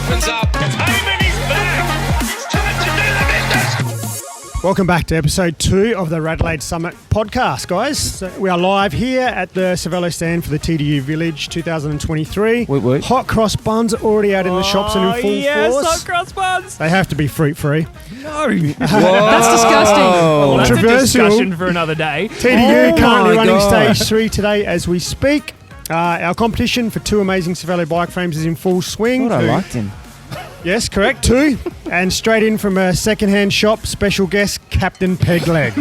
opens up. Heyman is back. It's time to do the business. Welcome back to episode 2 of the RADelaide Summit podcast, guys. So we are live here at the Cervelo stand for the TDU Village 2023. Woot. Hot cross buns are already out in the shops and in full force. Hot cross buns. They have to be fruit-free. No. That's disgusting. Well, that's Controversial. a discussion for another day. TDU currently running God. stage 3 today as we speak. Our competition for 2 amazing Cervelo bike frames is in full swing. I liked him. Yes, correct, 2. And straight in from a second-hand shop, special guest, Captain Pegleg.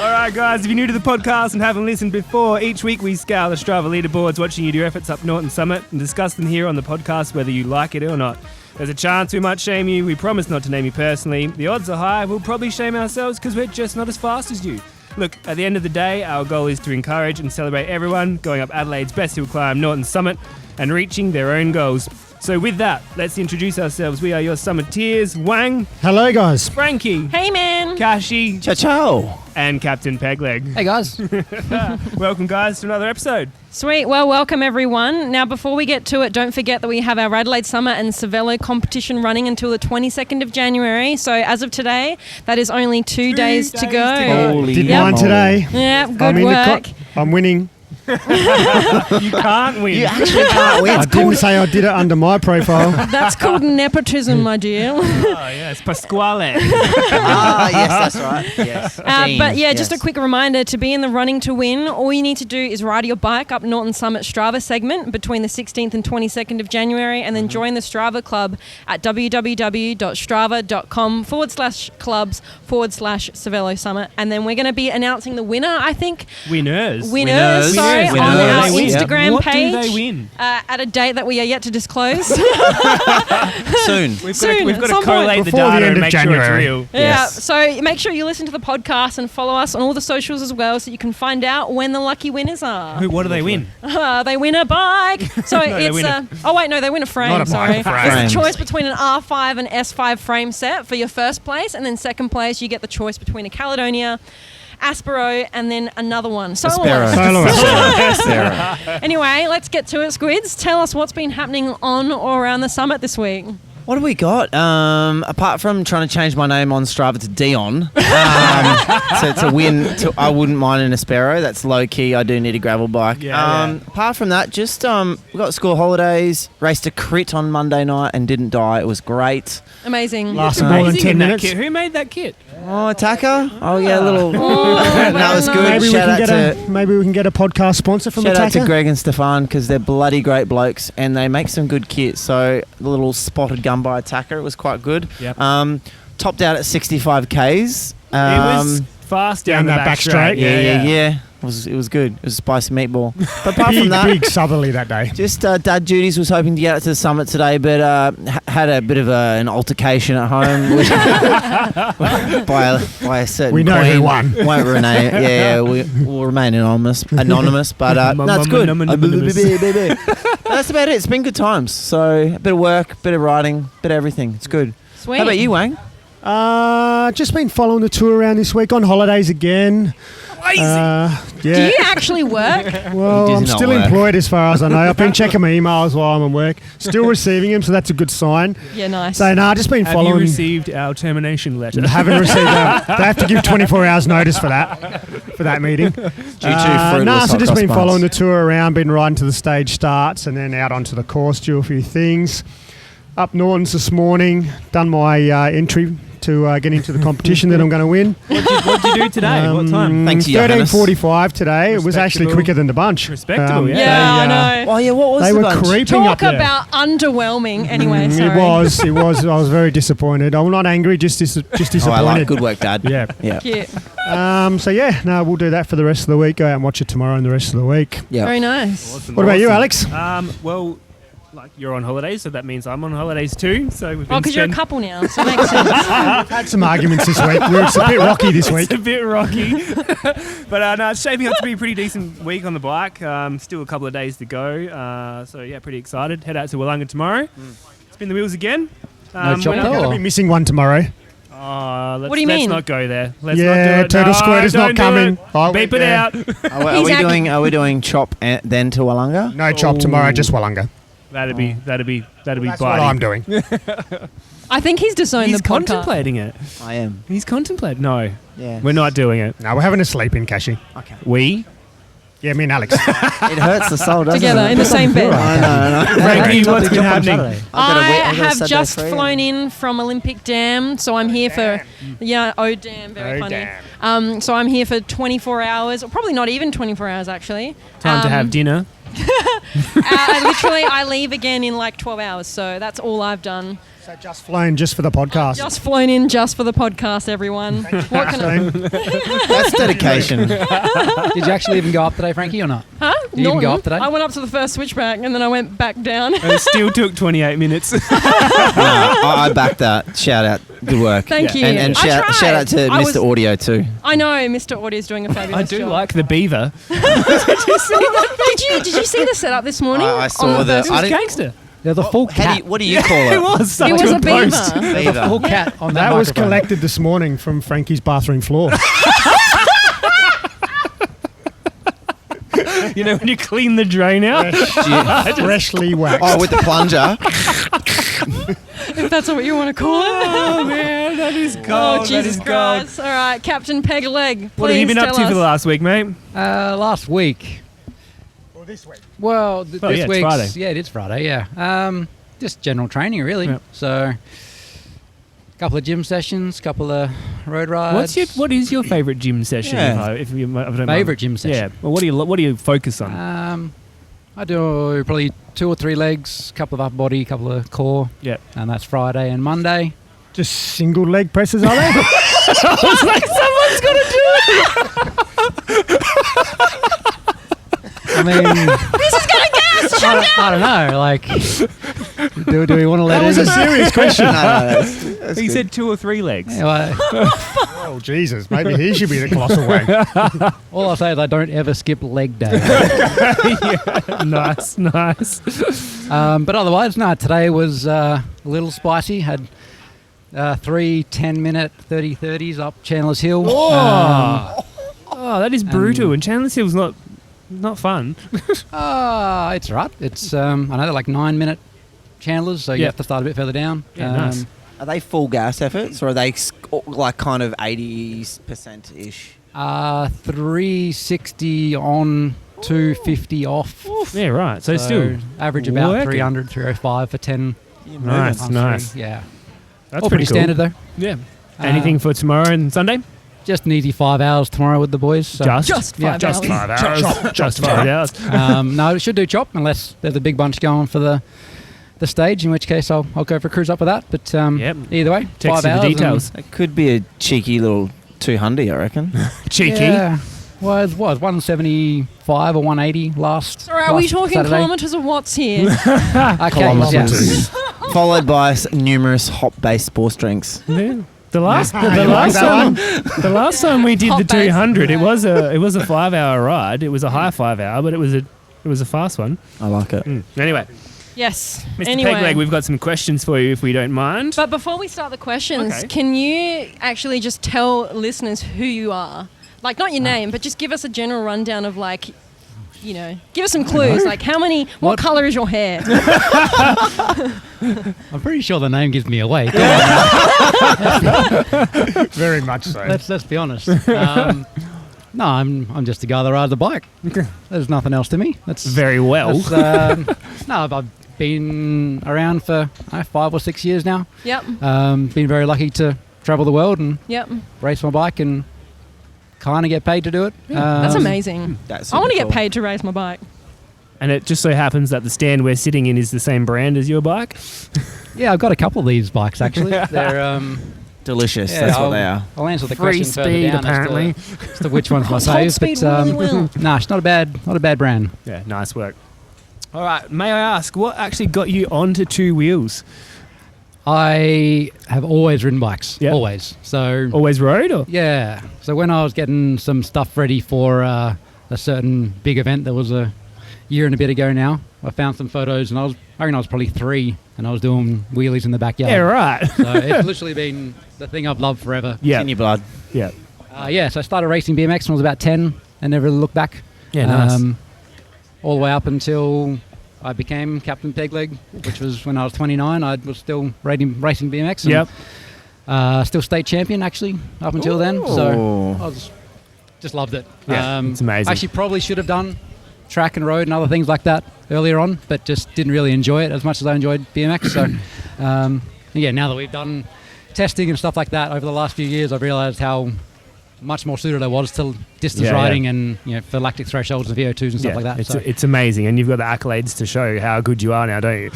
All right, guys, if you're new to the podcast and haven't listened before, each week we scour the Strava leaderboards, watching you do efforts up Norton Summit and discuss them here on the podcast, whether you like it or not. There's a chance we might shame you. We promise not to name you personally. The odds are high. We'll probably shame ourselves because we're just not as fast as you. Look, at the end of the day, our goal is to encourage and celebrate everyone going up Adelaide's best hill climb, Norton Summit, and reaching their own goals. So with that, let's introduce ourselves. We are your Summiteers, Wang, Hello, guys. Frankie, Hey, man. Kashi, Ciao. and Captain Pegleg. Hey, guys. Welcome, guys, to another episode. Sweet. Well, welcome, everyone. Now, before we get to it, don't forget that we have our RADelaide Summer and Cervelo competition running until the 22nd of January. So as of today, that is only 2 days to go. Holy Did Yep. mine today. Yeah, good I'm in work. I'm winning. You can't win. You actually can't win. I didn't say I did it under my profile. That's called nepotism, my dear. Oh, yes, Pasquale. Yes, that's right. Yes. But yeah, just a quick reminder, to be in the running to win, all you need to do is ride your bike up Norton Summit Strava segment between the 16th and 22nd of January, and then join the Strava Club at www.strava.com/clubs/Cervelo Summit. And then we're going to be announcing the winner, I think. Winners. Sorry, on our Instagram What page. do they win? At a date that we are yet to disclose. Soon. We've Soon, got at to some collate point. the Before the data end and of make sure January. it's real. Yeah, Yes. so make sure you listen to the podcast and follow us on all the socials as well, so you can find out when the lucky winners are. What do they win? They win a bike. So they it's win they win a frame. Not a sorry, bike, it's frames. a choice between an R5 and S5 frame set for your first place, and then second place you get the choice between a Caledonia, Aspero, and then another one. Sparrow. Anyway, let's get to it, Squids. Tell us what's been happening on or around the summit this week. What have we got? Apart from trying to change my name on Strava to Dion, to win, I wouldn't mind an Aspero. That's low key. I do need a gravel bike. Yeah. Apart from that, just we got school holidays. Raced a crit on Monday night and didn't die. It was great. Amazing. Lasted more than Amazing 10 in that minutes. kit. Who made that kit? Oh, Attacker. Oh yeah, a little. well that was good. done. Maybe we can get a podcast sponsor from Shout out Attacker. to Greg and Stefan because they're bloody great blokes and they make some good kit. So the little spotted gun by Attacker, it was quite good. Yep. Topped out at 65 Ks. It was fast down the that back straight. straight. Yeah. It was good. It was a spicy meatball. But apart from that, Big southerly that day. just dad duties was hoping to get out to the summit today, but had a bit of an altercation at home with by a certain We know queen. who won. Won't rename. Yeah, we'll remain anonymous. But no, it's good. That's about it. It's been good times. So a bit of work, bit of riding, bit of everything. It's good. Sweet. How about you, Wang? Just been following the tour around this week, on holidays again. Lazy. Do Yeah. you actually work? Well, He does I'm not still work. employed as far as I know. I've been checking my emails while I'm at work. Still receiving them, so that's a good sign. Yeah, nice. So, just been Have following. you received our termination letter? Haven't received that. They have to give 24 hours notice for that meeting. Due to fruitless so just hot been cross following the buns. tour around, been riding to the stage starts and then out onto the course, do a few things. Up Norton's this morning, done my entry to get into the competition that I'm going to win. What'd you do today? What time? Thanks to Johannes. 13:45 today. It was actually Respectable. quicker than the bunch. Respectable, yeah. Yeah, I know. Oh yeah, what was They the were bunch? creeping up Talk there. about underwhelming. Anyway, sorry. It was. I was very disappointed. I'm not angry, just disappointed. Oh, I like good work, Dad. Yeah. Cute. We'll do that for the rest of the week. Go out and watch it tomorrow and the rest of the week. Very nice. Awesome, What about you, awesome. Alex? Well, like you're on holidays, so that means I'm on holidays too. So we've been Oh, because you're a spend- couple now, so it makes sense. Had some arguments this week. It's a bit rocky this week. It's a bit rocky, but no, it's shaping up to be a pretty decent week on the bike. Still a couple of days to go, so yeah, pretty excited. Head out to Wollonga tomorrow. Spin the wheels again. chop we're not though, gonna I'll or- be missing one tomorrow. Let's, What do you let's mean? not go there. Let's Yeah, not do it. Turtle No, Squirter's not don't do coming. it. I went Beep it there. out. Are we doing chop and then to Wollonga? No chop tomorrow, just Wollonga. That'd be That's biting. what I'm doing. I think he's disowned He's the podcast. contemplating it. I am. He's contemplating. No, Yeah. we're not doing it. No, we're having a sleep in, Cashy. Okay. We? Yeah, me and Alex. It hurts the soul, doesn't Together it? in the same bed. I know. Frankie, what's been happening? I I've got a have Saturday just free. flown in from Olympic Dam, so I'm here for very Oh, funny. damn. So I'm here for 24 hours, or probably not even 24 hours actually. Time to have dinner. I leave again in like 12 hours, so that's all I've done. So just flown just for the podcast. Just flown in just for the podcast, everyone. What can I? That's dedication. Did you actually even go up today, Frankie, or not? Huh? Did you even go up today? I went up to the first switchback and then I went back down. And it still took 28 minutes. I back that. Shout out. Good work. Thank you. And I tried. shout out to I Mr. Audio too. I know Mr. Audio is doing a fabulous I do job. like the beaver. Did you see the setup this morning? I saw On the- It was gangster. They're the full cat. What do you call It it? was. Such It was a post. beaver. They're the full cat on that That was microphone. collected this morning from Frankie's bathroom floor. You know when you clean the drain out? Freshly waxed. Oh, with the plunger. If that's what you want to call it. Oh man, that is gold. Oh, that Jesus is gold. Christ. All right, Captain Pegleg, What have you been up to for the last week, mate? Last week. Well, this week. Well, Oh, this yeah, it's week's Friday. Yeah, it is Friday. Yeah. Just general training, really. Yep. So, couple of gym sessions, couple of road rides. What is your favourite gym session? Yeah. If I don't mind? Favourite gym session? Yeah. Well, what do you focus on? I do probably 2 or 3 legs, couple of upper body, couple of core, Yeah. and that's Friday and Monday. Just single leg presses, are they? I was like, someone's got to do it. I mean, This is going to gas! Shut up! I don't know. Like, do we want to let That was in? a serious question. No, that's He good. said 2 or 3 legs. Yeah, well, Oh, Jesus. Maybe he should be the colossal way. all I'll say is I don't ever skip leg day. Nice. But otherwise, no, today was a little spicy. Had 3 10-minute 30-30s up Chandler's Hill. Oh, that is brutal. And Chandler's Hill's not fun. It's right. It's I know they're like 9-minute Chandlers, so you Yep. have to start a bit further down. Yeah, nice. Are they full gas efforts or are they like kind of 80%-ish? 360 on, 250 off. Yeah, right. So still average about working. 300, 305 for 10. Nice, times nice. 3. Yeah. That's All pretty cool. standard though. Yeah. Anything for tomorrow and Sunday? Just an easy 5 hours tomorrow with the boys. So. Just 5 Just hours. 5 hours. Just 5 hours. No, it should do chop unless there's a big bunch going for the stage, in which case I'll go for a cruise up with that. But Yep. either way, Text 5 you the hours. details. It could be a cheeky little 200, I reckon. Cheeky. Yeah. Was 175 or 180 last. Sorry, are we last talking Saturday. kilometres or watts here? Okay, Kilometres. yes. Followed by numerous hop-based sports drinks. Yeah. The last like that one? the last time we did Hot the base. 200, it was a 5-hour ride. It was a high 5-hour, but it was a fast one. I like it. Anyway, Yes. Mr. Anyway. Pegleg, we've got some questions for you if we don't mind. But before we start the questions, Okay. can you actually just tell listeners who you are? Like, not your name, but just give us a general rundown of, like, you know, give us some clues. Like, what What? colour is your hair? I'm pretty sure the name gives me away. Very much so. Let's be honest. No, I'm just a guy that rides a bike. There's nothing else to me. That's Very well. that's, no, I've been around for 5 or 6 years now. Yep. Been very lucky to travel the world and Yep. race my bike and kind of get paid to do it. That's amazing. That's I want to super get cool. paid to race my bike. And it just so happens that the stand we're sitting in is the same brand as your bike. Yeah, I've got a couple of these bikes actually. They're Delicious. yeah, That's what I'll- they are. I'll answer the Free question further speed, down apparently. as to which one's my Hold fave. speed But really well. nah, it's not a bad brand. Yeah, nice work. All right, may I ask, what actually got you onto 2 wheels? I have always ridden bikes. Yeah. Always. So Always rode, or? yeah. So when I was getting some stuff ready for a certain big event that was a year and a bit ago now, I found some photos and I reckon I was probably 3 and I was doing wheelies in the backyard. Yeah, right. So it's literally been the thing I've loved forever. Yeah, In your blood. yeah. So I started racing BMX when I was about 10 and never looked back. Yeah, nice. All the way up until I became Captain Pegleg, which was when I was 29. I was still racing BMX. And, Yep. still state champion, actually, up until then. So I just loved it. Yeah, it's amazing. Actually, probably should have done track and road and other things like that earlier on, but just didn't really enjoy it as much as I enjoyed BMX. So, now that we've done testing and stuff like that over the last few years, I've realised how much more suited I was to distance riding and for lactic thresholds and VO2s and stuff like that. It's amazing, and you've got the accolades to show how good you are now, don't you?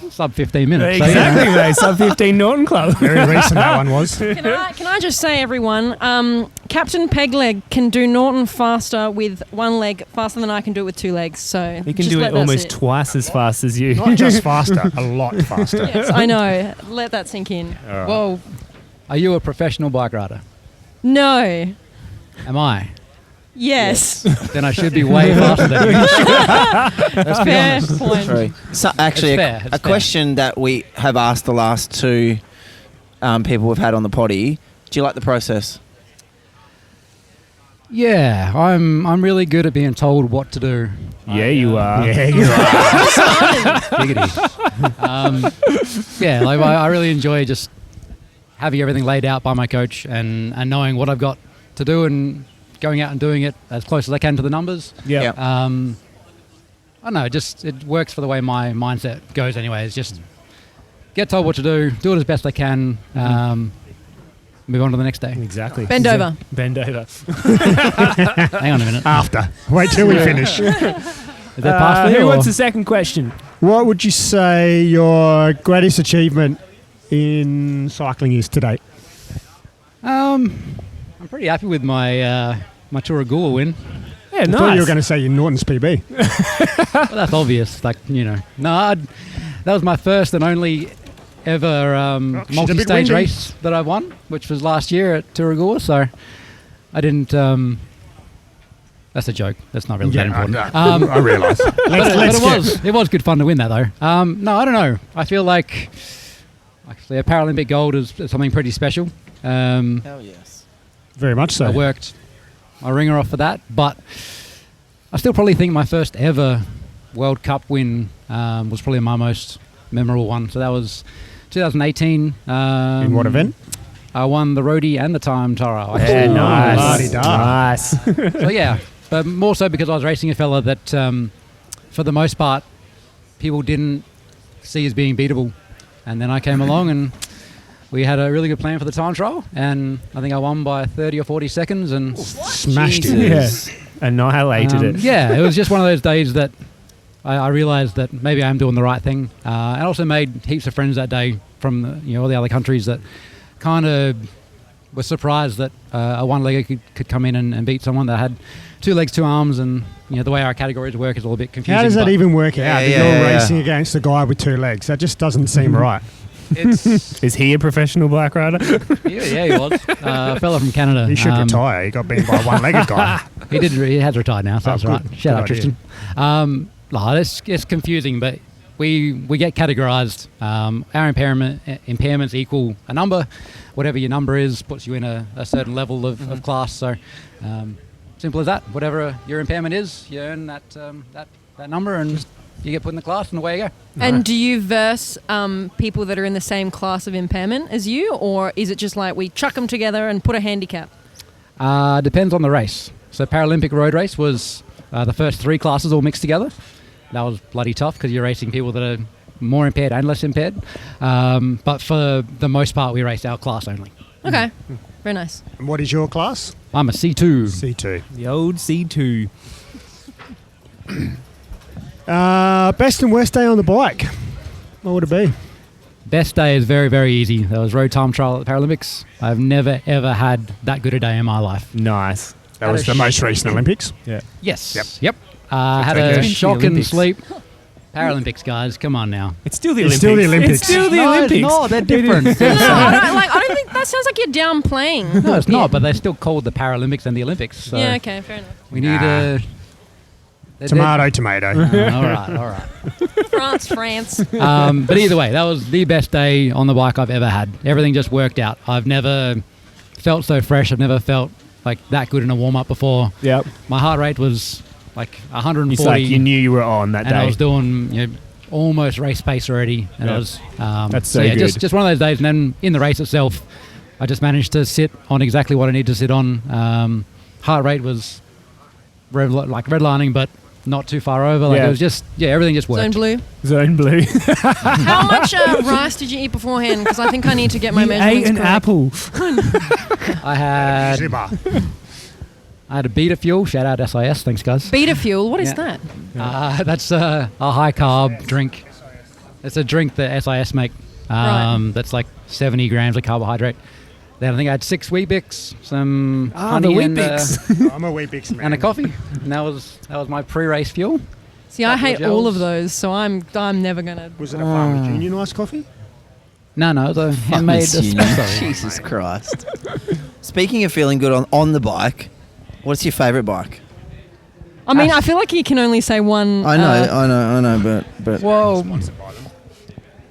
Sub 15 minutes. Exactly, mate. Sub 15 Norton Club. Very recent that one was. Can I just say, everyone, Captain Pegleg can do Norton faster with one leg, faster than I can do it with two legs. So he can do it almost twice as fast as you. Not just faster, a lot faster. Yes, I know. Let that sink in. Right. Whoa. Are you a professional bike rider? No. Am I? Yes. Then I should be way faster than you. Let's be Fair honest. point. True. So actually, It's fair, a question that we have asked the last two people we've had on the potty. Do you like the process? Yeah, I'm really good at being told what to do. Yeah, you are. Yeah, you are. Giggity. I really enjoy just having everything laid out by my coach and knowing what I've got to do and going out and doing it as close as I can to the numbers. Yeah. Yep. I don't know, it works for the way my mindset goes anyway. It's just get told what to do it as best I can, move on to the next day. Exactly. Bend over. Bend over. Hang on a minute. After. Wait till we finish. Is that past me Who or- wants the second question? What would you say your greatest achievement in cycling is today? I'm pretty happy with my my Tour of Goa win. Yeah, I nice. thought you were going to say your Norton's PB. Well, that's obvious. That was my first and only ever she's a bit multi-stage windy. race that I've won, which was last year at Tour of Goa. So I didn't. That's a joke. That's not really that important. I realise. It was good fun to win that though. No, I don't know. I feel like actually a Paralympic gold is something pretty special. Hell yes. Very much so. I worked my ringer off for that, but I still probably think my first ever World Cup win was probably my most memorable one. So that was 2018. In what event? I won the roadie and the time Tara. Yeah, nice. la-di-da. Nice. So yeah, but more so because I was racing a fella that, for the most part, people didn't see as being beatable. And then I came along and we had a really good plan for the time trial, and I think I won by 30 or 40 seconds and Smashed it. Yeah. Annihilated it. Yeah, it was just one of those days that I realised that maybe I am doing the right thing. I also made heaps of friends that day from all the other countries that kind of were surprised that a one-legger could come in and beat someone that had two legs, two arms, and the way our categories work is a little bit confusing. How does that but even work out? That yeah, you're yeah. racing against a guy with two legs. That just doesn't seem right. Is he a professional bike rider? Yeah, he was. A fella from Canada. He should retire. He got beaten by a one-legged guy. He has retired now, so that's good. right. Shout out, Good idea. Tristan. It's confusing, but we get categorized. Our impairments equal a number. Whatever your number is puts you in a certain level of class. So simple as that. Whatever your impairment is, you earn that number and you get put in the class and away you go. And do you verse people that are in the same class of impairment as you, or is it just like we chuck them together and put a handicap? Depends on the race. So Paralympic road race was the first three classes all mixed together. That was bloody tough because you're racing people that are more impaired and less impaired. But for the most part, we raced our class only. Okay, very nice. And what is your class? I'm a C2. C2. The old C2. Best and worst day on the bike. What would it be? Best day is very, very easy. That was road time trial at the Paralympics. I've never, ever had that good a day in my life. Nice. That was the most recent Olympics. Yeah. Yes. Yep. Had okay. a It's shock the and Olympics. sleep. Paralympics, guys. Come on now. It's still the It's Olympics. still the Olympics. It's still the No, Olympics. it's not. They're different. I don't think that sounds like you're downplaying. No, it's not. But they're still called the Paralympics and the Olympics. So Yeah, okay, fair enough. we need a... Tomato. all right. France. But either way, that was the best day on the bike I've ever had. Everything just worked out. I've never felt so fresh. I've never felt like that good in a warm-up before. Yep. My heart rate was like 140. It's like you knew you were on that and day. I was doing almost race pace already, and Yeah. I was That's so good. just one of those days. And then in the race itself, I just managed to sit on exactly what I need to sit on. Heart rate was redlining, but not too far over. Like Yeah. it was just everything just worked. Zone blue. Zone blue. How much rice did you eat beforehand? Because I think I need to get my You measurements ate an correct. apple. I had Zipper. a beta fuel. Shout out SIS. Thanks, guys. Beta fuel. What is Yeah. that? That's a high carb drink. It's a drink that SIS make. Right. That's like 70 grams of carbohydrate. Then I think I had 6 Weet-Bix, some honey the and, Weet-Bix. I'm a Weet-Bix man. and a coffee. And that was my pre-race fuel. See, I Couple of hate all of gels. those, so I'm never gonna. Was it a Farmers Union iced coffee? No, it was a handmade espresso. Jesus Christ. Speaking of feeling good on the bike, what's your favourite bike? I mean, I feel like you can only say one. I know, but Well,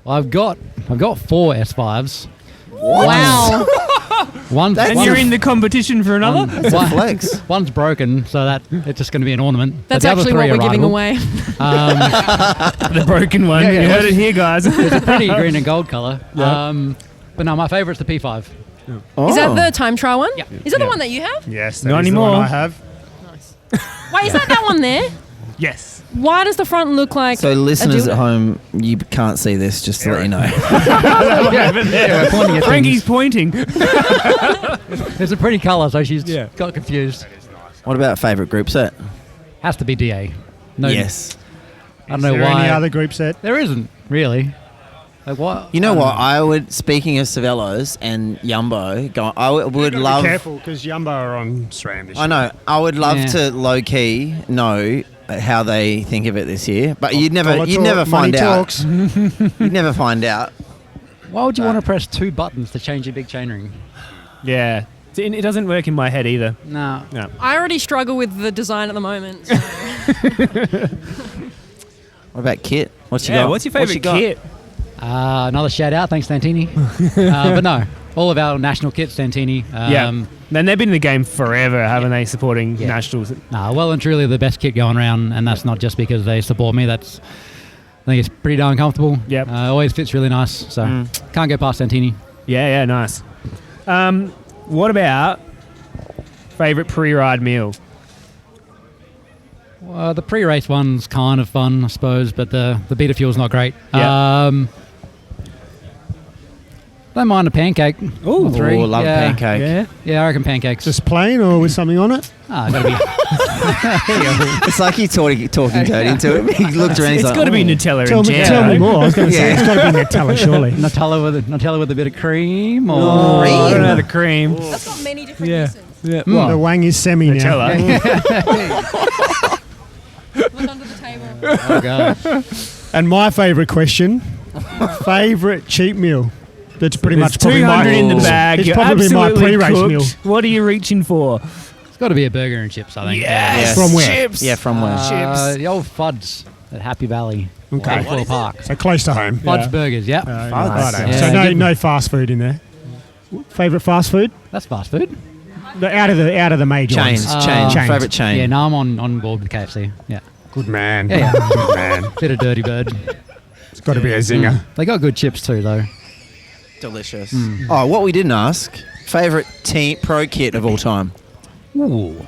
I've got 4 S5s. Wow. One's And you're in the competition for another? That's a flex. One's broken, so that it's just going to be an ornament. But That's the other actually 3 what we're are giving rideable. away. The broken one. Yeah, You yeah. heard it here, guys. It's a pretty green and gold colour. Yeah. But no, my favourite's the P5. Is that the time trial one? Yeah. Is that the Yeah. one that you have? Yes, Not that is the one anymore. I have. Wait, is that one there? Yes. Why does the front look like? So listeners a at home, you can't see this, just to let you know. Yeah, we're pointing at Frankie's things. pointing. It's a pretty colour, so she's Yeah. got confused. What about favourite group set? Has to be DA. No, Yes. I don't Is know there why. any other group set? There isn't really. Like what? You know what? I would, speaking of Cervelos and Yumbo, would love. Be careful because Yumbo are on SRAM this I know. I would love Yeah. to low key know how they think of it this year, but you'd Dollar never talk, find money out. talks. You'd never find out. Why would you want to press 2 buttons to change your big chainring? Yeah. See, it doesn't work in my head either. No. No. I already struggle with the design at the moment. So. What about kit? What's you Yeah, got? what's your favourite got? kit? Another shout out, thanks Santini. But no, all of our national kits, Santini. Yeah. And they've been in the game forever, haven't they, supporting Yeah. nationals? Well and truly the best kit going around, and that's not just because they support me. I think it's pretty darn comfortable. Yep. Always fits really nice, so can't go past Santini. Yeah, nice. What about favourite pre-ride meal? The pre-race one's kind of fun, I suppose, but the beta fuel's not great. Yeah. Don't mind a pancake. Ooh. Or 3. Oh, love yeah. pancake. Yeah. Yeah, I reckon pancakes. Just plain or with something on it? Gotta be. It's like he talking dirty into him. He looked around. He's It's like, got to be "Oh." Nutella Tell and me, jam. tell me right? more. I was going to say Yeah. it's got to be Nutella, surely. Nutella with a bit of cream, or Oh, I don't Cream. know the cream. That's got many different Yeah. uses. Yeah. The Wang is semi now. Nutella. Look under the table. oh god. And my favourite question: favourite cheap meal. That's pretty There's much probably 200 my in the bag. It's You're probably my absolutely pre-race cooked. meal. What are you reaching for? It's got to be a burger and chips, I think. Yes. From where? Chips. Yeah, from where? Chips. The old Fuds at Happy Valley. Okay. Waterfall Park. So close to home. Fuds Yeah. burgers, yeah. Nice. Righto. Yeah, So give- no fast food in there. Favourite fast food? That's fast food. Out of the major Chains. ones. Chains. Chains. Favourite chain. Yeah, no, I'm on board with KFC. Yeah. Good man. Yeah. Good man. Bit of Dirty Bird. It's got to be a zinger. They got good chips too, though. Delicious. Oh, what we didn't ask. Favourite team pro kit of all time. Ooh.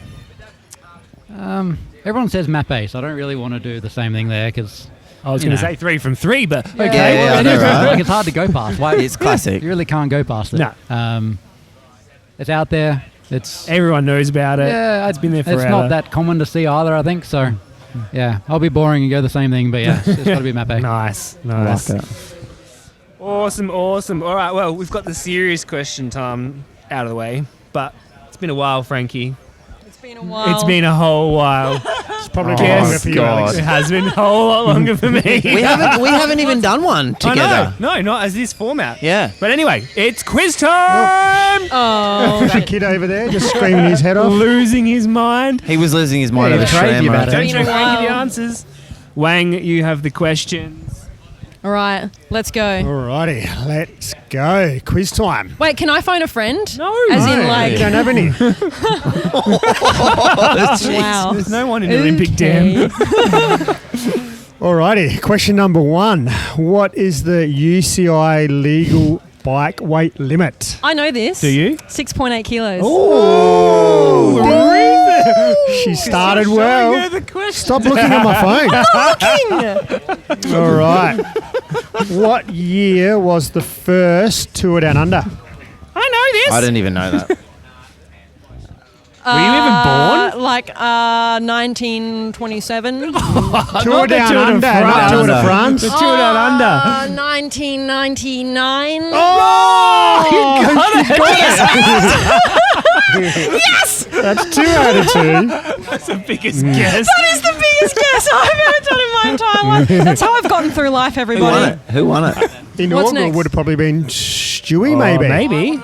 Everyone says map ace. I don't really want to do the same thing there because I was You going to know. say 3 from 3, but okay. Yeah, I know, right? like it's hard to go past. Why? It's classic. You really can't go past it. No. It's out there. It's Everyone knows about it. yeah. It's been there forever. It's not that common to see either. I think so. Yeah, I'll be boring and go the same thing, but yeah, it's got to be map ace. Nice. I Nice. like it. Awesome. All right, well, we've got the serious question time out of the way, but it's been a while, Frankie. It's been a while. It's been a whole while. It's probably Oh, been longer for you, God. Alex. It has been a whole lot longer for me. We haven't even done one together. I know. No, not as this format. Yeah. But anyway, it's quiz time! Oh. The kid over there just screaming his head off. Losing his mind. He was losing his mind Yeah, over he's crazy Shram, about right? it. Don't Been you a Frankie the while. answers? Wang, you have the questions. All right, let's go. Alrighty, let's go. Quiz time. Wait, can I phone a friend? No. As in, You like, don't have any. wow. There's no one in the Olympic Dam. Alrighty, question number 1. What is the UCI legal bike weight limit? I know this. Do you? 6.8 kilos. She started well. The question. Stop looking at my phone. All right. What year was the first Tour Down Under? I know this. I didn't even know that. Were you even born? Like 1927. Tour Down Under, not Tour de France. The Tour Down Under. 1999. Oh, You got Yes! that's 2 out of 2. That's the biggest guess. That is the biggest guess I've ever done in my entire life. That's how I've gotten through life, everybody. Who won it? Inaugural next? would have probably been Stewie, maybe. Maybe.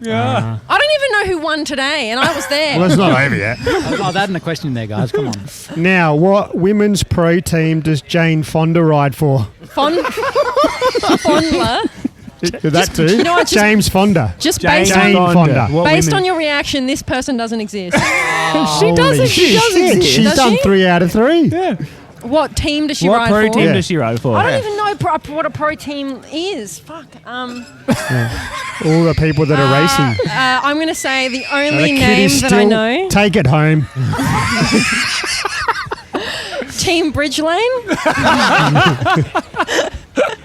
Yeah. I don't even know who won today, and I was there. Well, it's not over yet. I've adding a question there, guys. Come on. Now, what women's pro team does Jane Fonda ride for? Fondler. That too. you know what, just- James Fonda. Just Jane based Jane on Fonda. What based women- on your reaction, this person doesn't exist. She does exist. She's Does done she? 3 out of 3. Yeah. What team does she What ride pro for? team Yeah. does she ride for? I don't even know what a pro team is. Fuck. All the people that are racing. I'm going to say the The only kid name is that I still- know. Take it home. Team Bridge Lane.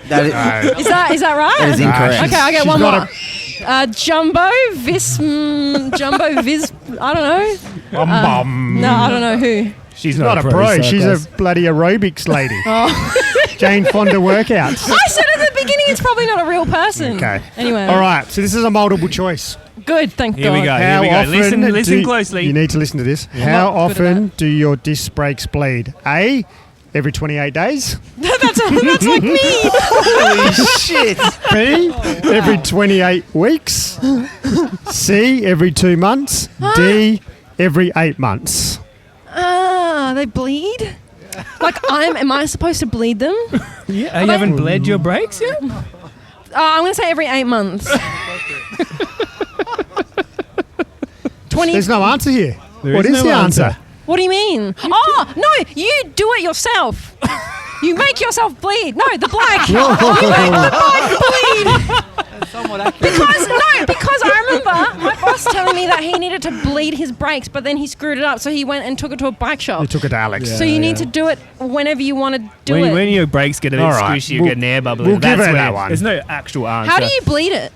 That is, Is that right? that is incorrect. Okay, I get She's one got more. Jumbo Viz. I don't know. No, I don't know who. She's Not a pro. She's a bloody aerobics lady. Jane Fonda workouts. I said at the beginning it's probably not a real person. Okay. Anyway. All right. So this is a multiple choice. Good, thank Here God. we go. How Here we go. often Listen do- closely. You need to listen to this. How not good at often do your disc brakes bleed? A, every 28 days. That's like me. Holy shit. B, every 28 weeks. C, every 2 months. D, every 8 months. They bleed? Like am I supposed to bleed them? Yeah, you haven't bled your brakes yet? I'm going to say every 8 months. 20. There's no answer here. There What is is no the answer? answer. What do you mean? Oh, no, you do it yourself. You make yourself bleed. No, the black. You make the bike bleed. Because I remember my boss telling me that he needed to bleed his brakes, but then he screwed it up, so he went and took it to a bike shop. You took it to Alex. So you need to do it whenever you want to do it. When your brakes get a bit All right. squishy, you We'll- get an air bubble. we'll That's give her where that one. There's no actual answer. How do you bleed it?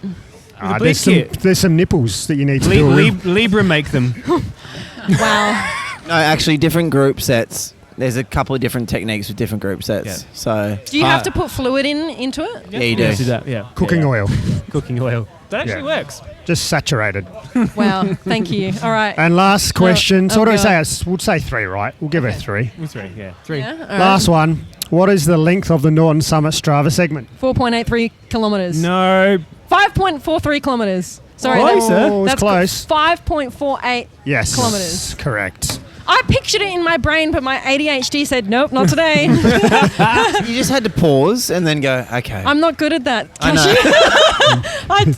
There's some nipples that you need to do. Libra make them. Wow. No, actually, different group sets. There's a couple of different techniques with different group sets. Yeah. So Do you have to put fluid into it? yeah, you do. Yes, that, yeah. Cooking oil. Cooking oil. That actually Yeah. works. Just saturated. Wow. Thank you. All right. And last question. So what do we God. say? We'll say 3, right? We'll give her 3. Three, yeah. 3. Yeah, all right. Last one. What is the length of the Norton Summit Strava segment? 4.83 kilometres. No. 5.43 kilometres. Sorry, Closer. Oh, it's that's close. 5.48. Yes. Kilometres. Correct. I pictured it in my brain, but my ADHD said, nope, not today. You just had to pause and then go, okay. I'm not good at that. I know.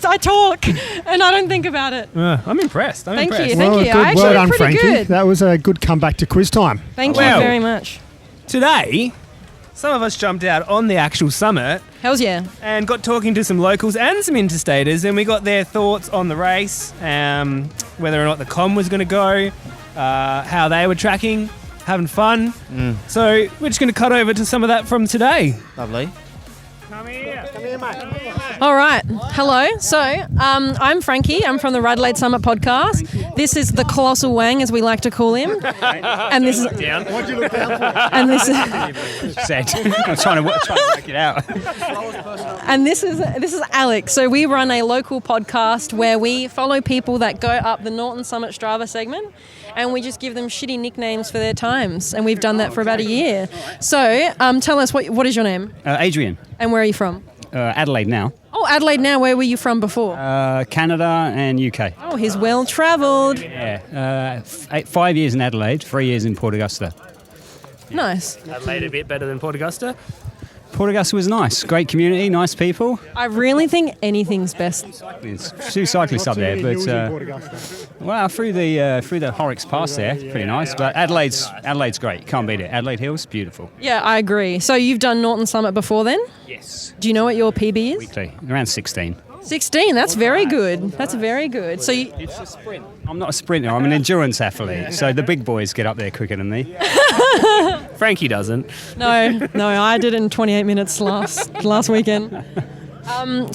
I talk and I don't think about it. I'm impressed. Thank impressed. you. Thank you. Good. Actually, Well done, pretty Frankie. good. That was a good comeback to quiz time. Thank Wow. you very much. Today, some of us jumped out on the actual summit Hells yeah. and got talking to some locals and some interstaters, and we got their thoughts on the race, whether or not the com was going to go, how they were tracking, having fun. So we're just going to cut over to some of that from today. Lovely. Come here. All right. Hello. So I'm Frankie. I'm from the RADelaide Summit podcast. This is the Colossal Wang, as we like to call him. And this is Down. What'd you look down for? and this is Set. I'm trying to work it out. and this is Alex. So we run a local podcast where we follow people that go up the Norton Summit Strava segment, and we just give them shitty nicknames for their times. And we've done that for about a year. So tell us, what is your name Adrian, and where are you from? Adelaide now. Oh, Adelaide now. Where were you from before? Canada and UK. Oh, he's well travelled. Yeah. 5 years in Adelaide, 3 years in Port Augusta. Nice. Adelaide a bit better than Port Augusta. Port Augusta was nice. Great community, nice people. I really think anything's best. There's two cyclists up there, but well, through the Horrocks Pass there, pretty nice. But Adelaide's great. Can't beat it. Adelaide Hill's beautiful. Yeah, I agree. So you've done Norton Summit before then? Yes. Do you know what your PB is? Weekly, around 16. 16. That's very good. That's very good. So you, It's a sprint. I'm not a sprinter. I'm an endurance athlete. So the big boys get up there quicker than me. Frankie doesn't. no, I did it in 28 minutes last weekend.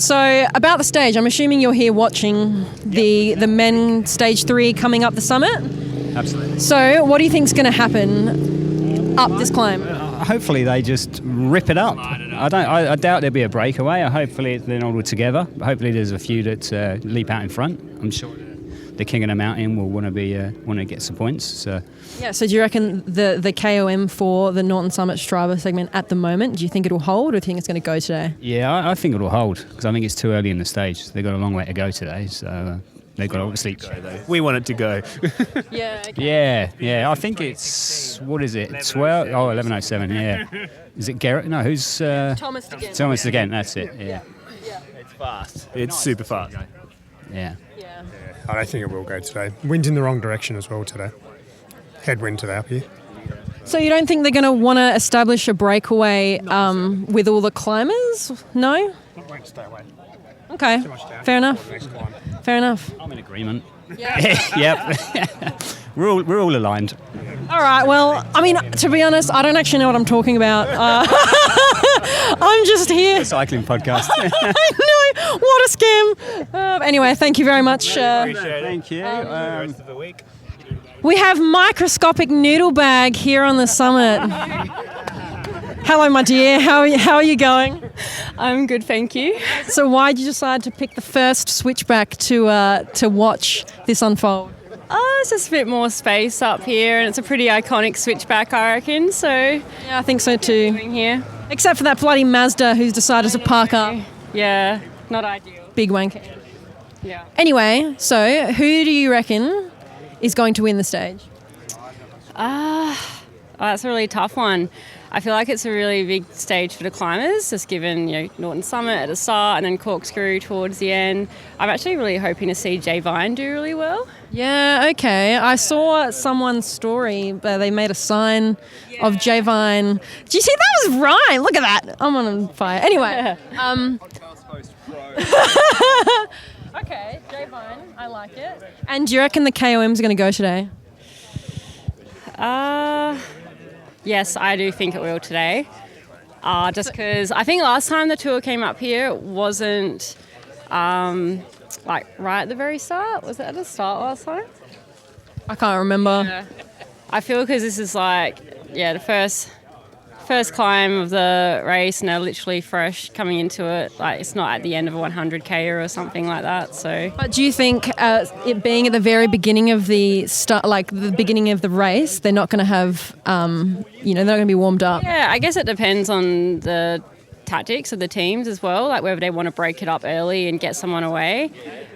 So about the stage, I'm assuming you're here watching the men stage 3 coming up the summit. Absolutely. So what do you think's going to happen up this climb? Hopefully they just rip it up. I doubt there'll be a breakaway. Hopefully they're all together. Hopefully there's a few that leap out in front. I'm sure the king of the mountain will want to get some points. So. Yeah. So do you reckon the KOM for the Norton Summit Strava segment at the moment? Do you think it'll hold, or do you think it's going to go today? Yeah, I think it'll hold because I think it's too early in the stage. They've got a long way to go today, so they've got to obviously. We want it to go. Yeah. Okay. Yeah. I think it's what is it? 12? Oh, 11:07. Yeah. Is it Garrett? No, who's Thomas again. Thomas again. That's it. Yeah. It's fast. It's super fast. Yeah. Yeah. I don't think it will go today. Wind's in the wrong direction as well today. Headwind today up here. So you don't think they're going to want to establish a breakaway with all the climbers? No? Not going to stay away. Okay. Fair enough. Fair enough. I'm in agreement. Yeah. Yep. we're all aligned. All right. Well, I mean, to be honest, I don't actually know what I'm talking about. I'm just here. Cycling podcast. I know. What a scam. Anyway, thank you very much. Thank you. Rest of the week. We have microscopic noodle bag here on the summit. Hello, my dear. How are you going? I'm good, thank you. So why did you decide to pick the first switchback to watch this unfold? It's just a bit more space up here, and it's a pretty iconic switchback, I reckon. So Yeah, I think so too. doing here, Except for that bloody Mazda who's decided to park up. yeah, not ideal. Big wanker. Yeah. Anyway, so who do you reckon is going to win the stage? That's a really tough one. I feel like it's a really big stage for the climbers, just given Norton Summit at the start and then Corkscrew towards the end. I'm actually really hoping to see Jay Vine do really well. Yeah, okay. I saw someone's story where they made a sign of Jay Vine. Did you see that was right? Look at that. I'm on fire. Anyway. Okay, Jay Vine. I like it. And do you reckon the KOM's going to go today? Yes, I do think it will today. Just because I think last time the tour came up here it wasn't right at the very start. Was it at the start last time? I can't remember. Yeah. I feel because this is the first climb of the race, and they're literally fresh coming into it. Like it's not at the end of a 100k or something like that. So, But do you think it being at the very beginning of the start, like the beginning of the race, they're not going to have, they're not going to be warmed up? yeah, I guess it depends on the tactics of the teams as well. Like whether they want to break it up early and get someone away.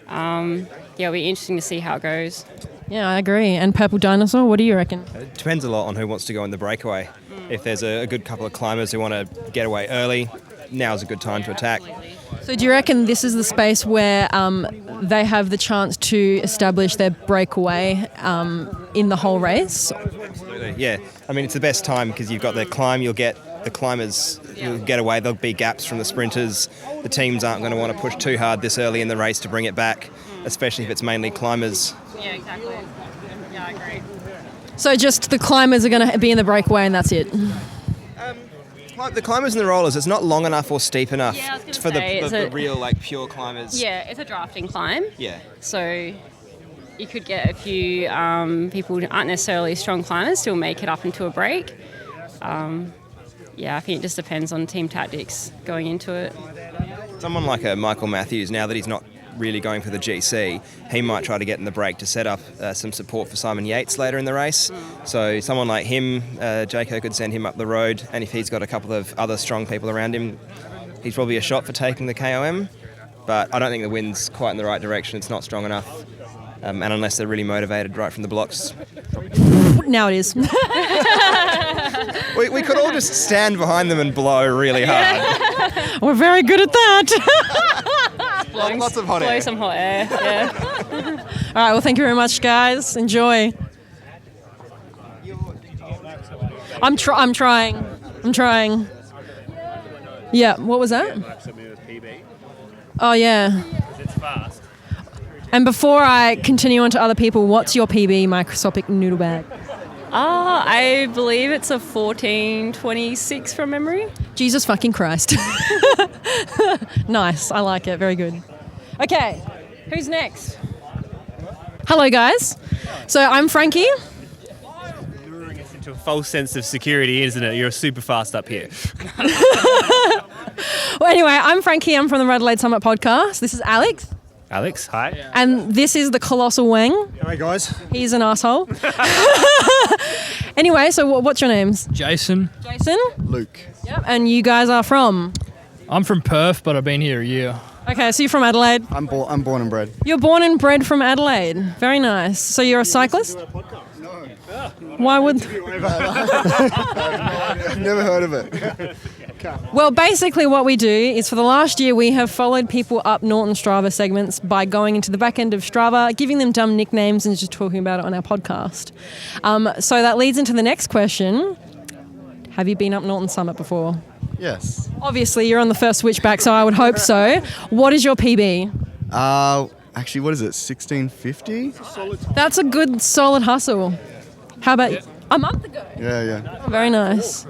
It'll be interesting to see how it goes. Yeah, I agree. And Purple Dinosaur, what do you reckon? It depends a lot on who wants to go in the breakaway. If there's a good couple of climbers who want to get away early, now's a good time to attack. So do you reckon this is the space where they have the chance to establish their breakaway in the whole race? Absolutely, yeah. I mean, it's the best time because you've got the climb, you'll get the climbers will get away, there'll be gaps from the sprinters. The teams aren't going to want to push too hard this early in the race to bring it back, especially if it's mainly climbers. Yeah, exactly. Yeah, I agree. So just the climbers are going to be in the breakaway and that's it? The climbers and the rollers, it's not long enough or steep enough Yeah, I was gonna for say, the real pure climbers. Yeah, it's a drafting climb. Yeah. So you could get a few people who aren't necessarily strong climbers still make it up into a break. I think it just depends on team tactics going into it. Someone like a Michael Matthews, now that he's not really going for the GC, he might try to get in the break to set up some support for Simon Yates later in the race. So someone like him, Jaco could send him up the road, and if he's got a couple of other strong people around him, he's probably a shot for taking the KOM. But I don't think the wind's quite in the right direction. It's not strong enough. And unless they're really motivated right from the blocks. Now it is. We could all just stand behind them and blow really hard. We're very good at that. Lots of hot Blow air. some hot air. Yeah. All right, well, thank you very much, guys. Enjoy. I'm trying. Yeah, what was that? Oh, yeah. It's fast. And before I continue on to other people, what's your PB microscopic noodle bag? I believe it's a 14:26 from memory. Jesus fucking Christ. Nice. I like it. Very good. Okay. Who's next? Hello, guys. So I'm Frankie. Luring us into a false sense of security, isn't it? You're super fast up here. Well, anyway, I'm Frankie. I'm from the RADelaide Summit podcast. This is Alex. Alex, hi. And this is the Colossal Wang. Hey guys. He's an asshole. Anyway, so what's your names? Jason. Jason? Luke. Yep. And you guys are from? I'm from Perth, but I've been here a year. Okay, so you're from Adelaide. I'm born and bred. You're born and bred from Adelaide. Very nice. So you're a cyclist? No. Why would... I've never heard of it. Well, basically what we do is for the last year we have followed people up Norton Strava segments by going into the back end of Strava, giving them dumb nicknames and just talking about it on our podcast. So that leads into the next question. Have you been up Norton Summit before? Yes. Obviously, you're on the first switchback, so I would hope so. What is your PB? Actually, what is it? 1650? That's a good, solid hustle. How about you? A month ago? Yeah. Very nice.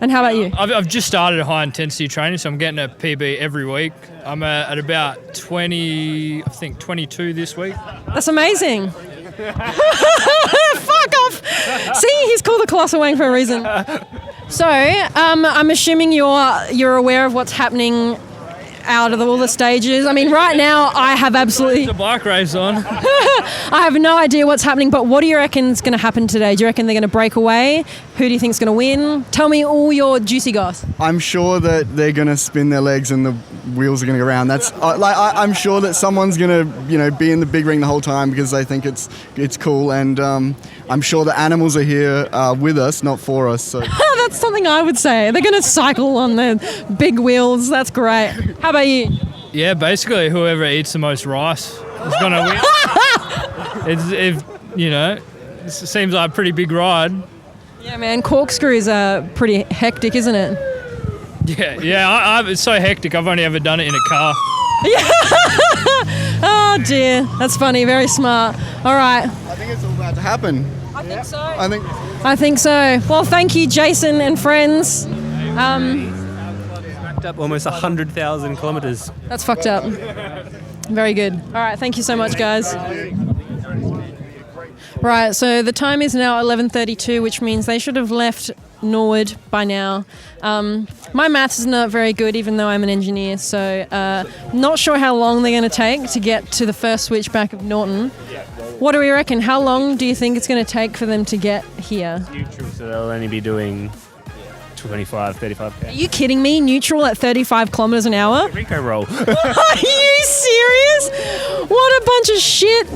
And how about you? I've just started high intensity training, so I'm getting a PB every week. I'm at about 22 this week. That's amazing. Fuck off. See, he's called the Colossal Wang for a reason. So, I'm assuming you're aware of what's happening out of all the stages. I mean, right now, I have absolutely... There's a bike race on. I have no idea what's happening, but what do you reckon is going to happen today? Do you reckon they're going to break away? Who do you think is going to win? Tell me all your juicy goss. I'm sure that they're going to spin their legs and the wheels are going to go around. That's I'm sure that someone's going to be in the big ring the whole time because they think it's cool, and I'm sure the animals are here with us, not for us. So that's something I would say. They're going to cycle on the big wheels. That's great. How about you? Yeah, basically whoever eats the most rice is going to win. It seems like a pretty big ride. Yeah, man, corkscrews are pretty hectic, isn't it? Yeah. It's so hectic. I've only ever done it in a car. Oh dear, that's funny. Very smart. All right. I think it's all about to happen. I think so. I think so. Well, thank you, Jason and friends. Racked up almost 100,000 kilometres. That's fucked up. Very good. All right, thank you so much, guys. Right, so the time is now 11:32, which means they should have left Norwood by now. My maths is not very good, even though I'm an engineer, so not sure how long they're going to take to get to the first switchback of Norton. What do we reckon? How long do you think it's going to take for them to get here? Neutral, so they'll only be doing 25, 35k. Are you kidding me? Neutral at 35 kilometres an hour? Rico roll. Are you serious? What a bunch of shit.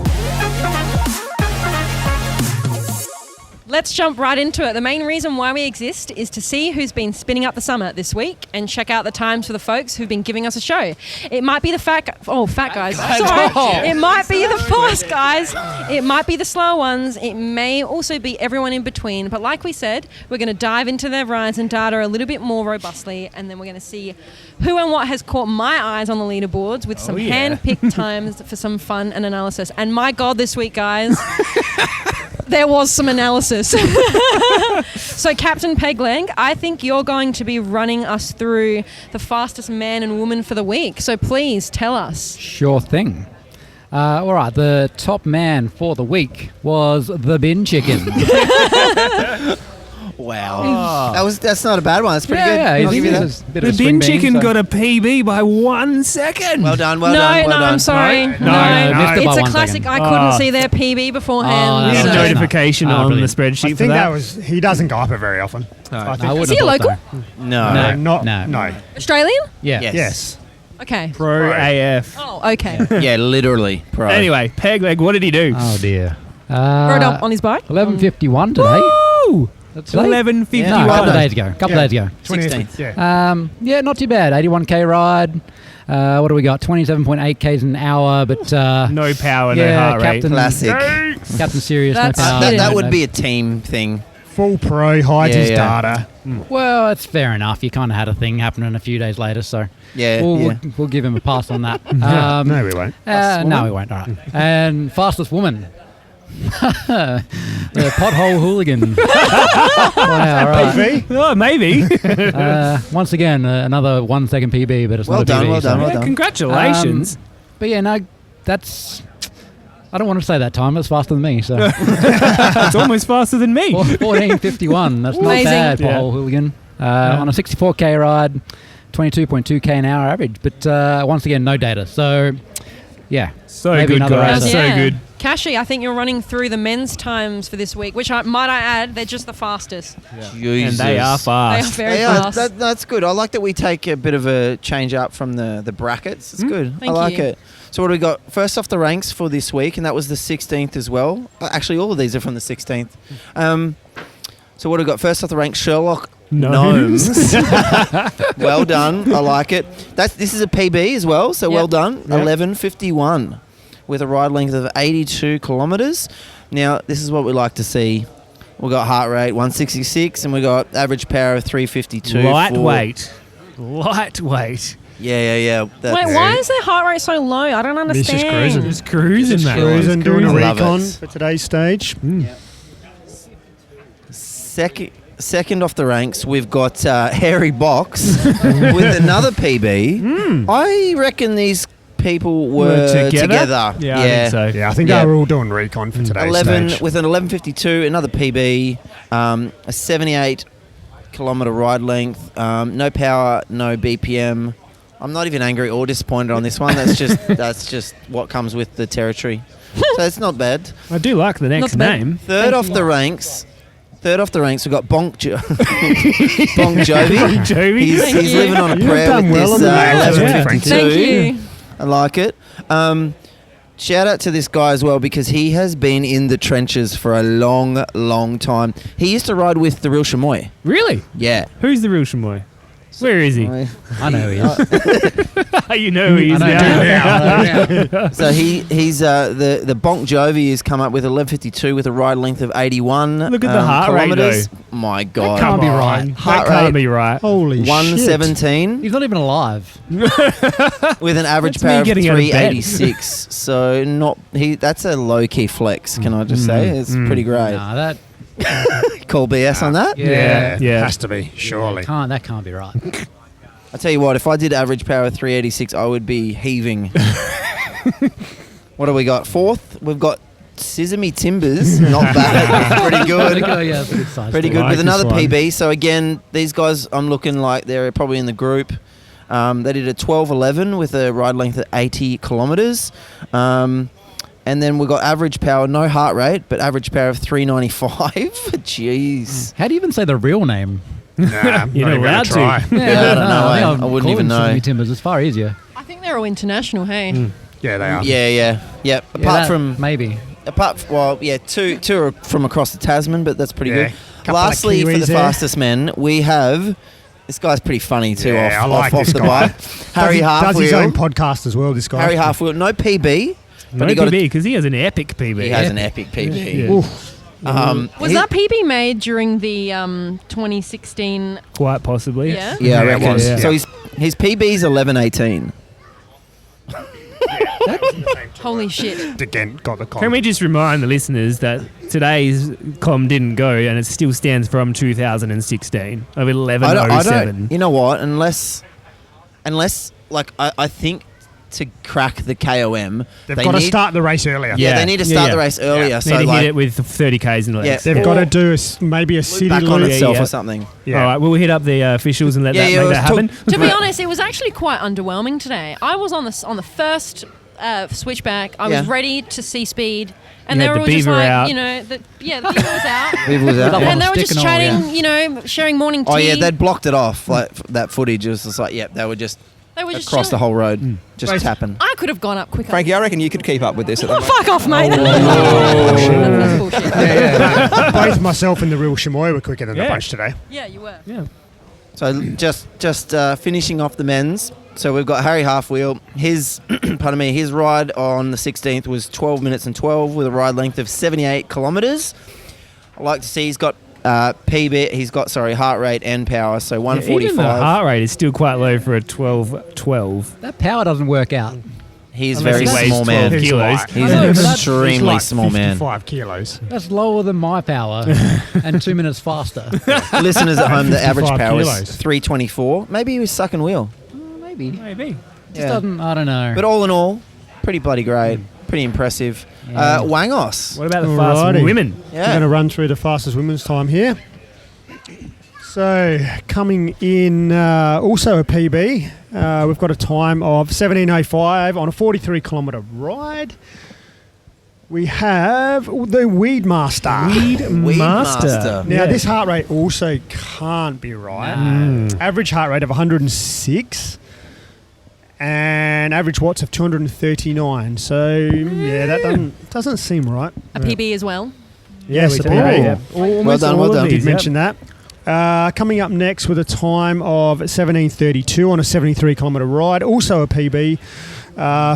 Let's jump right into it. The main reason why we exist is to see who's been spinning up the summit this week and check out the times for the folks who've been giving us a show. It might be the fat guys. Sorry. It might be the fast guys. It might be the slow ones. It may also be everyone in between. But like we said, we're going to dive into their rides and data a little bit more robustly, and then we're going to see who and what has caught my eyes on the leaderboards with some hand-picked times for some fun and analysis. And my God, this week, guys... There was some analysis. So, Captain Pegleg, I think you're going to be running us through the fastest man and woman for the week. So, please tell us. Sure thing. All right, the top man for the week was the bin chicken. Wow. That's not a bad one. That's pretty good. Yeah, I'll give you that. The bin chicken got a PB by 1 second. Well done. No, I'm sorry. No, missed it by It's a 1 classic. second. I couldn't see their PB beforehand. We had a so- notification on the brilliant. spreadsheet I for think that. he doesn't go up it very often. I think. I Is he a local? No. No. Australian? Yeah. Yes. Okay. Pro AF. Oh, okay. Yeah, literally. Pro. Anyway, Pegleg, what did he do? Oh dear. Rode up on his bike. 11:51 today. Woo! That's 11:51. Yeah, a couple of days ago. 16th. Yeah, not too bad. 81k ride. What do we got? 27.8 k's an hour, but no power, no heart rate. Classic. Captain Serious, no power. That would be a team thing. Full pro, hides his data. Well, that's fair enough. You kind of had a thing happening a few days later, so we'll give him a pass on that. No, we won't. No, we won't. All right. And fastest woman. The pothole hooligan. Wow, right. PB? Oh, maybe. Once again, another 1 second PB, but it's Well not a done, PB. well done, well done. Congratulations. But yeah, no, that's. I don't want to say that time. It's faster than me. So It's almost faster than me. 14:51. That's not Amazing. bad, Yeah. pothole hooligan. On a 64k ride, 22.2k an hour average. But once again, no data. So yeah, So maybe good, another guys. racer. So good. Kashi, I think you're running through the men's times for this week, which might I add, they're just the fastest. And they are They fast. are very fast. That's good. I like that we take a bit of a change up from the brackets. It's good. Thank I like you. it. So what do we got? First off the ranks for this week, and that was the 16th as well. Actually, all of these are from the 16th. So what do we got? First off the ranks, Sherlock Gnomes. Well done. I like it. This is a PB as well, so well done. 11:51 with a ride length of 82 kilometres. Now, this is what we like to see. We've got heart rate 166 and we got average power of 352. Lightweight. Yeah. Wait, why is their heart rate so low? I don't understand. just cruising. Just cruising, mate. Cruising, doing a Love recon it. for today's stage. Second off the ranks, we've got Hairy Box with another PB. I reckon these people were together. Yeah, I think so. Yeah, I think they were all doing recon for today's 11 stage. with an 11:52, another PB, a 78 kilometre ride length, no power, no BPM. I'm not even angry or disappointed on this one. That's just what comes with the territory. So it's not bad. I do like the next name. Third off the ranks, we've got Bonk Jovi. He's living on a prayer done with well this on the names, 11:52. Thank you. I like it. Shout out to this guy as well because he has been in the trenches for a long, long time. He used to ride with the real Chamoy. Really? Yeah. Who's the real Chamoy? Where is he? I know who he is. You know who he is now. So he's the Bonk Jovi has come up with 11:52 with a ride length of 81. Look at the heart rate, kilometres. though. My God. Can't be right. Heart That can't rate be right. Holy shit. 117 He's not even alive. with an average That's me power of getting out of bed. 386. So that's a low key flex. Can I just say it's pretty great. Nah, that Call BS on that. Yeah. Has to be, surely. that can't be right. I tell you what, if I did average power of 386, I would be heaving. What do we got? Fourth, we've got Sesame Timbers. Not bad. Pretty good. Yeah, it's a good size. Pretty too. good Like with another this one. PB. So again, these guys, I'm looking like they're probably in the group. They did a 12:11 with a ride length of 80 kilometres. And then we got average power, no heart rate, but average power of 395. Jeez. How do you even say the real name? Nah, You're not allowed to. Yeah, I don't know. I wouldn't even know. Timbers, it's far easier. I think they're all international, hey? Yeah, they are. Yeah. Apart from maybe. two are from across the Tasman, but that's pretty good. Couple of Lastly, for Kiwis the there. fastest men, we have this guy's pretty funny too. Yeah, off, I like off this the guy. bike. Harry Does his own Halfwheel. podcast as well, this guy. Harry Halfwheel, no PB. No he got PB, because he has an epic PB. He has an epic PB. Yeah. Oof. Was that PB made during the 2016? Quite possibly. Yeah? Yeah, I Yeah, it reckon. was, yeah. So his PB's 11:18. Holy shit. Again, got the con. Can we just remind the listeners that today's com didn't go and it still stands from 2016 of 11:07. You know what? Unless like I think to crack the KOM, They've got to start the race earlier. Yeah, they need to start the race earlier. Yeah. So Need to like, hit it with 30 Ks in the legs. Yeah. They've got to do maybe a city back on loop. itself yeah. or something. Yeah. All right, we'll hit up the officials and make that happen. To be honest, it was actually quite underwhelming today. I was on the first switchback. I was ready to see speed. And You they had were the all just beaver like, out. the beaver was out. Beaver was out. And they were Stick just and all, chatting, sharing morning tea. Oh yeah, they'd blocked it off. Like that footage was just like, they were just. They were just across the chilling. whole road, just tapping. I could have gone up quicker. Frankie, I reckon you could keep up with this at the Oh, moment. fuck off, mate. That's bullshit. Both myself and the real Shamoy were quicker than the Yeah. bunch today. Yeah, you were. Yeah. So just finishing off the men's. So we've got Harry Halfwheel. His his ride on the 16th was 12 minutes and 12 with a ride length of 78 kilometres. I like to see he's got PB. He's got heart rate and power. So 145. Even the heart rate is still quite low for a 12. That power doesn't work out. He's Unless very he weighs small 12 man. kilos. He's I know, an but that's- extremely He's small like man. 55 kilos. That's lower than my power and 2 minutes faster. Listeners at home, the average 55 power kilos. is 324. Maybe he was sucking wheel. Maybe. Maybe. Just doesn't, I don't know. But all in all, pretty bloody great. Pretty impressive. Yeah. Wangos. What about the fast Alrighty. women? I'm going to run through the fastest women's time here. So, coming in also a PB, we've got a time of 17:05 on a 43-kilometre ride. We have the Weed Master. Master. Now, this heart rate also can't be right. Average heart rate of 106 and average watts of 239. So, yeah, that doesn't seem right. A PB as well. Yes, we a do. PB. Yeah. Almost done, all well of done. Did these, mention that. Coming up next with a time of 17:32 on a 73-kilometre ride, also a PB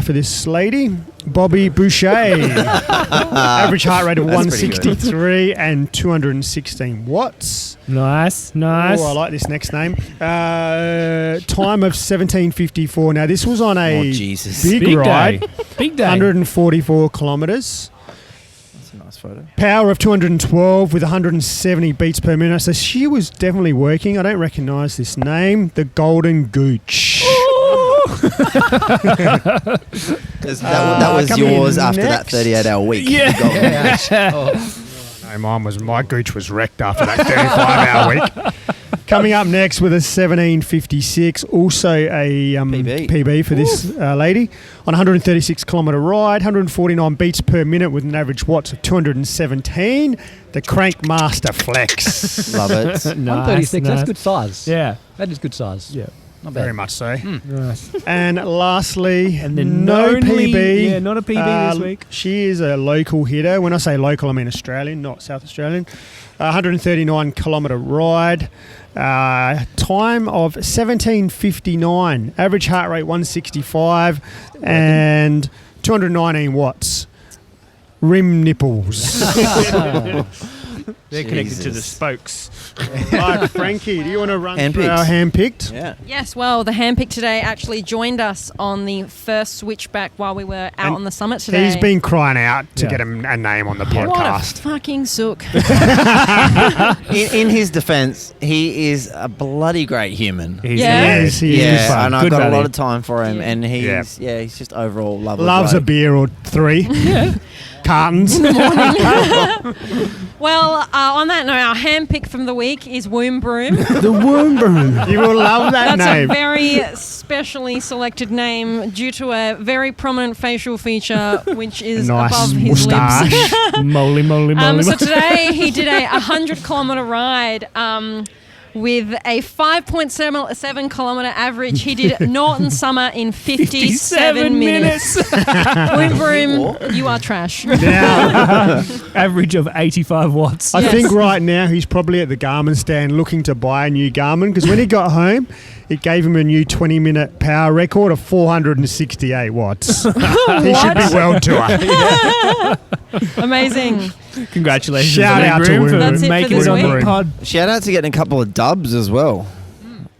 for this lady, Bobby Boucher. Average heart rate of That's pretty good. 163 and 216 watts. Nice. Oh, I like this next name. Time of 17:54. Now, this was on a Oh, Jesus. big ride, day. Big day. 144 kilometres. That's a nice photo. Power of 212 with 170 beats per minute. So she was definitely working. I don't recognise this name. The Golden Gooch. That was coming yours in after next. that 38-hour week. No, my Gooch was wrecked after that 35-hour week. Coming up next with a 17:56, also a PB for this lady on a 136-kilometre ride, 149 beats per minute with an average watts of 217. The Crank Master Flex. Love it. 136, that's good size. Yeah. That is good size. Yeah. Not bad. Very much so. Nice. And lastly, And then no only- PB. yeah, not a PB this week. She is a local hitter. When I say local, I mean Australian, not South Australian. 139-kilometre ride. Time of 17:59. Average heart rate 165 and 219 watts. Rim nipples. They're connected to the Jesus. spokes. Right, Frankie, do you want to run through Handpicked. our handpicked? Yeah. Yes, well, the handpick today actually joined us on the first switchback while we were out And on the summit today. He's been crying out to Yeah. get him a name on the What a podcast. fucking sook. In his defence, he is a bloody great human. He's Yeah. Yes, he is. Yeah, Fun. and I've Good got a value. lot of time for him, Yeah. and he's he's just overall lovely. Loves a bloke. beer or three. Cartons. Well, on that note, our handpick from the week is Womb Broom. The Womb Broom. You will love that That's name. a very specially selected name due to a very prominent facial feature, which is Nice above his lips. moustache. moly, moly, moly. So today he did a 100-kilometre ride with a 5.7 kilometre average. He did Norton Summer in 57 minutes. Womb Broom, you are trash. Now, Average of 85 watts. I Yes. think right now he's probably at the Garmin stand looking to buy a new Garmin because when he got home, it gave him a new 20-minute power record of 468 watts. He should be world tour. Amazing. Congratulations, Shout out to Broom, for Womb. That's it for making this it on the week. pod. Shout out to getting a couple of dubs as well.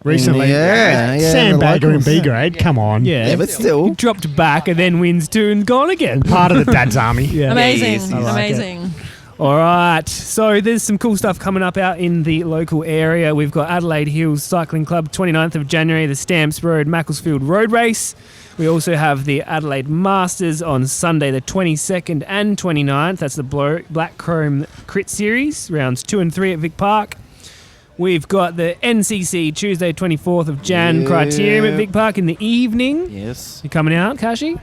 Recently, Yeah, the Sandbagger in locals. B grade. Come on, Yeah, Yeah, but still. He dropped back and then wins two and gone again. part of the dad's army. Yeah. Amazing. he is. I like Amazing. All right. So there's some cool stuff coming up out in the local area. We've got Adelaide Hills Cycling Club, 29th of January, the Stamps Road Macclesfield Road Race. We also have the Adelaide Masters on Sunday, the 22nd and 29th. That's the Black Chrome Crit Series, rounds 2 and 3 at Vic Park. We've got the NCC Tuesday, 24th of Jan Criterium at Vic Park in the evening. Yes. You coming out, Kashi?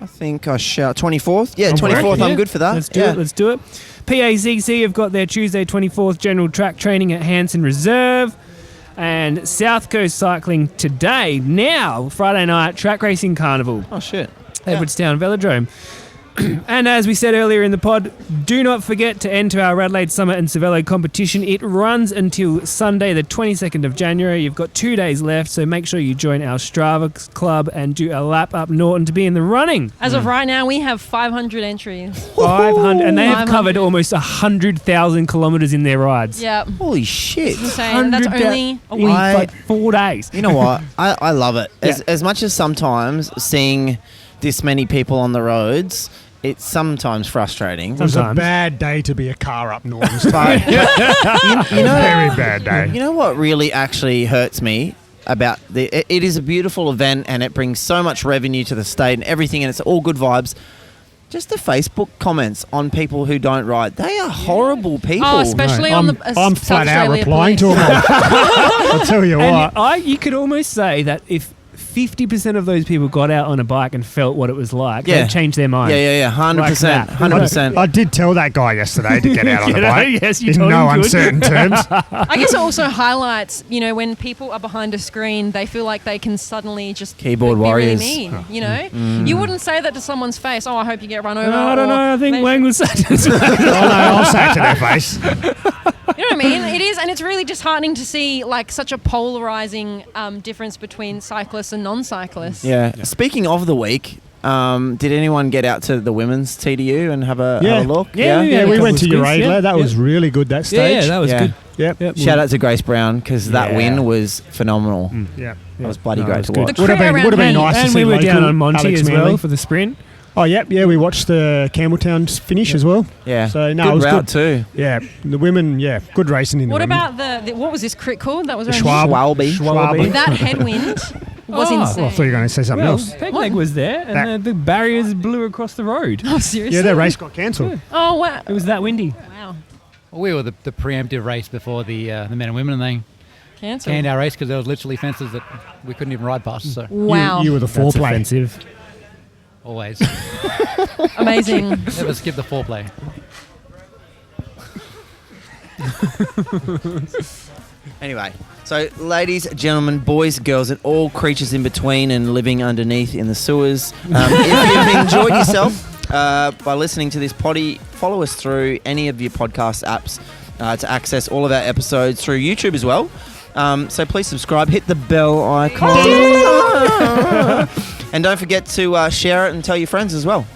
I think I shout 24th. Yeah, I'm 24th. working. I'm good for that. Let's do it. Let's do it. PACC have got their Tuesday 24th general track training at Hanson Reserve. And South Coast Cycling today, now, Friday night, track racing carnival. Oh, shit. Edwardstown Velodrome. And as we said earlier in the pod, do not forget to enter our RADelaide Summit and Cervelo competition. It runs until Sunday, the 22nd of January. You've got 2 days left, so make sure you join our Strava club and do a lap up Norton to be in the running. As of right now, we have 500 entries. 500, and they have 500. covered almost 100,000 kilometres in their rides. Yeah. Holy shit. Insane. That's only a week. Like 4 days. You know what? I love it. Yeah. As much as sometimes seeing this many people on the roads, it's sometimes frustrating. It was a Sometimes. bad day to be a car up Norton's. But you know, Very bad day. You know what really actually hurts me about it is a beautiful event and it brings so much revenue to the state and everything, and it's all good vibes. Just the Facebook comments on people who don't ride, they are horrible people. Oh, especially No, on I'm- the I'm South flat out Australia replying to police. them. I'll tell you what. And you could almost say that if 50% of those people got out on a bike and felt what it was like, Yeah. they'd change their mind. Yeah, 100%, Like that. 100%. I did tell that guy yesterday to get out on the You know, bike. yes, you in told no him good. uncertain terms. I guess it also highlights, when people are behind a screen, they feel like they can suddenly just Keyboard be warriors. really mean, You wouldn't say that to someone's face. Oh, I hope you get run over. No, I don't or know. I think they- Wang was saying this. Oh, no, I'll say it to their face. You know what I mean? It is, and it's really disheartening to see like such a polarizing difference between cyclists and non-cyclists. Yeah. Speaking of the week, did anyone get out to the women's TDU and have a look? Yeah, we went to couple of Urade. squeeze, That was really good that stage. Yeah, that was good. Yep. Shout out to Grace Brown because that Yeah. win was phenomenal. Yeah. That was bloody No, it great was to good. watch. The Would have crew been around nice to And see we were down local on Monty Alex as well Manley. for the sprint. Oh, yep. Yeah, we watched the Campbelltown finish as well. Yeah. So, no, good it was route good. too. Yeah, the women, good racing in the What women. about the what was this crit called? That was The around Schwalbe. That headwind was insane. Oh, I thought you were going to say something Well, else. Pegleg was there, and the barriers blew across the road. Oh, seriously? Yeah, that race got cancelled. Oh, wow. It was that windy. Wow. Well, we were the preemptive race before the men and women, and they Cancelled. canned our race because there was literally fences that we couldn't even ride past. So Wow. You were the That's foreplay. offensive. always Amazing. never skip the foreplay. Anyway, so ladies, gentlemen, boys, girls, and all creatures in between and living underneath in the sewers, if you've enjoyed yourself by listening to this potty, follow us through any of your podcast apps to access all of our episodes through YouTube as well. So please subscribe, hit the bell icon, and don't forget to share it and tell your friends as well.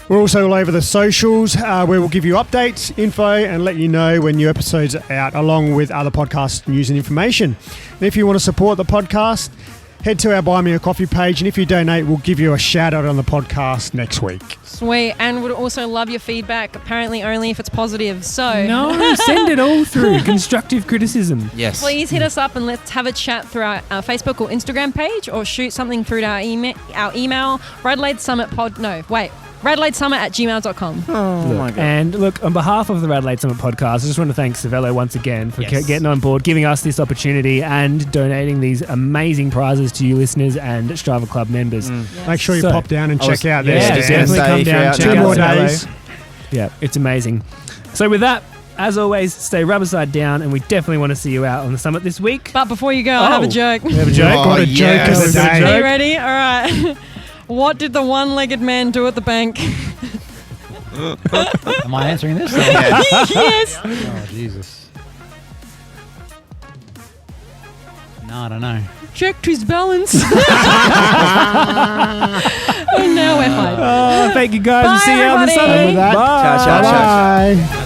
We're also all over the socials where we'll give you updates, info, and let you know when new episodes are out, along with other podcast news and information. And if you want to support the podcast, head to our Buy Me a Coffee page, and if you donate, we'll give you a shout out on the podcast next week. Sweet. And would also love your feedback, apparently only if it's positive. So No, send it all through. Constructive criticism. Yes. please hit us up and let's have a chat through our Facebook or Instagram page, or shoot something through to our email RADelaide@gmail.com. Oh my god. And look, on behalf of the RADelaide Summit podcast, I just want to thank Cervelo once again for Yes. getting on board, giving us this opportunity, and donating these amazing prizes to you listeners and Strava Club members. Make sure you So- pop down and I check was- out yeah, their Yeah, Stand stands. definitely come safe down, out check there. Two out more Cervelo. days. Yeah, it's amazing. So with that, as always, stay rubber side down, and we definitely want to see you out on the summit this week. But before you go, I have a Oh. joke. We have a joke. Oh, Got a joke yes. of the Let's do a day. joke. Are you ready? All right. What did the one-legged man do at the bank? Am I answering this? Yes. Oh, Jesus. No, I don't know. Checked his balance. And now we're fine. Oh, thank you guys. Bye, We'll see you out on the everybody. summit. Remember that? Ciao, ciao, ciao. Bye.